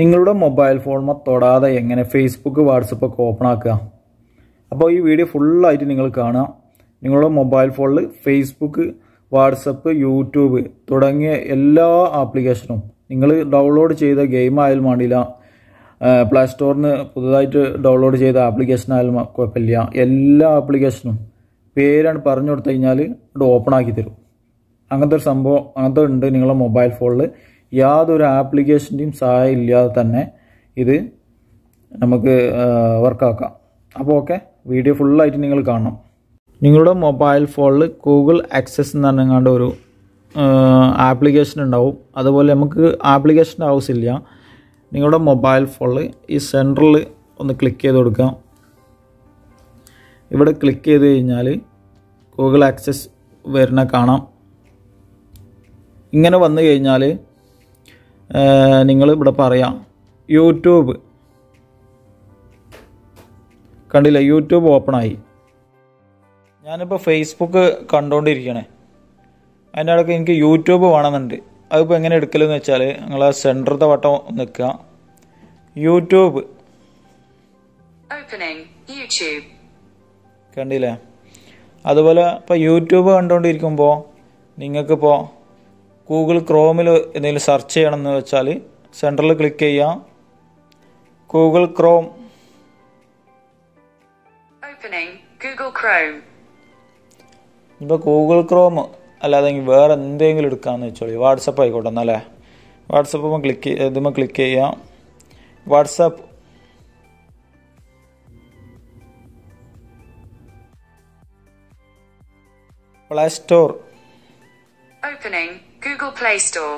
നിങ്ങളുടെ mobile phone തൊടാതെ എങ്ങനെ ഫേസ്ബുക്ക് വാട്സപ്പ് ഒക്കെ ഓപ്പൺ ആക്കുക. അപ്പോൾ ഈ വീഡിയോ ഫുള്ളായിട്ട് നിങ്ങൾ കാണുക. നിങ്ങളുടെ മൊബൈൽ ഫോണിൽ ഫേസ്ബുക്ക്, വാട്സപ്പ്, യൂട്യൂബ് തുടങ്ങിയ എല്ലാ ആപ്ലിക്കേഷനും നിങ്ങൾ ഡൗൺലോഡ് ചെയ്ത ഗെയിം ആയാലും വേണ്ടില്ല, പ്ലേ സ്റ്റോറിന് പുതുതായിട്ട് ഡൗൺലോഡ് ചെയ്ത ആപ്ലിക്കേഷൻ ആയാലും കുഴപ്പമില്ല, എല്ലാ ആപ്ലിക്കേഷനും പേരാണ് പറഞ്ഞു കൊടുത്തു കഴിഞ്ഞാൽ ഇത് ഓപ്പൺ ആക്കി തരും. അങ്ങനത്തെ ഒരു സംഭവം അങ്ങനത്തെ ഉണ്ട് നിങ്ങളുടെ മൊബൈൽ ഫോണിൽ. യാതൊരു ആപ്ലിക്കേഷൻ്റെയും സഹായം ഇല്ലാതെ തന്നെ ഇത് നമുക്ക് വർക്കാക്കാം. അപ്പോൾ ഓക്കെ, വീഡിയോ ഫുള്ളായിട്ട് നിങ്ങൾ കാണണം. നിങ്ങളുടെ മൊബൈൽ ഫോണിൽ ഗൂഗിൾ ആക്സസ് എന്ന് പറഞ്ഞാണ്ട് ഒരു ആപ്ലിക്കേഷൻ ഉണ്ടാവും. അതുപോലെ നമുക്ക് ആപ്ലിക്കേഷൻ്റെ ആവശ്യമില്ല. നിങ്ങളുടെ മൊബൈൽ ഫോണിൽ ഈ സെൻറ്ററിൽ ഒന്ന് ക്ലിക്ക് ചെയ്ത് കൊടുക്കാം. ഇവിടെ ക്ലിക്ക് ചെയ്ത് കഴിഞ്ഞാൽ ഗൂഗിൾ ആക്സസ് വരുന്ന കാണാം. ഇങ്ങനെ വന്നു കഴിഞ്ഞാൽ നിങ്ങൾ ഇവിടെ പറയാം യൂട്യൂബ്. കണ്ടില്ല, യൂട്യൂബ് ഓപ്പൺ ആയി. ഞാനിപ്പോൾ ഫേസ്ബുക്ക് കണ്ടുകൊണ്ടിരിക്കണേ, അതിൻ്റെ ഇടയ്ക്ക് എനിക്ക് യൂട്യൂബ് വേണമെന്നുണ്ട്. അതിപ്പോൾ എങ്ങനെ എടുക്കലെന്ന് വെച്ചാൽ നിങ്ങൾ ആ സെൻറ്ററത്തെ വട്ടം നിൽക്കുക, യൂട്യൂബ് കണ്ടില്ലേ. അതുപോലെ ഇപ്പോൾ യൂട്യൂബ് കണ്ടുകൊണ്ടിരിക്കുമ്പോൾ നിങ്ങൾക്കിപ്പോൾ ഗൂഗിൾ ക്രോമിൽ എന്തെങ്കിലും സെർച്ച് ചെയ്യണമെന്ന് വെച്ചാൽ സെൻറ്ററിൽ ക്ലിക്ക് ചെയ്യാം, ഗൂഗിൾ ക്രോം. ഇപ്പോൾ ഗൂഗിൾ ക്രോം അല്ലാതെ വേറെ എന്തെങ്കിലും എടുക്കാമെന്ന് വെച്ചോളൂ. വാട്സപ്പ് ആയിക്കോട്ടെ എന്നല്ലേ. വാട്സപ്പ് ക്ലിക്ക് ചെയ്യാം. WhatsApp play store. Opening Google Play Store.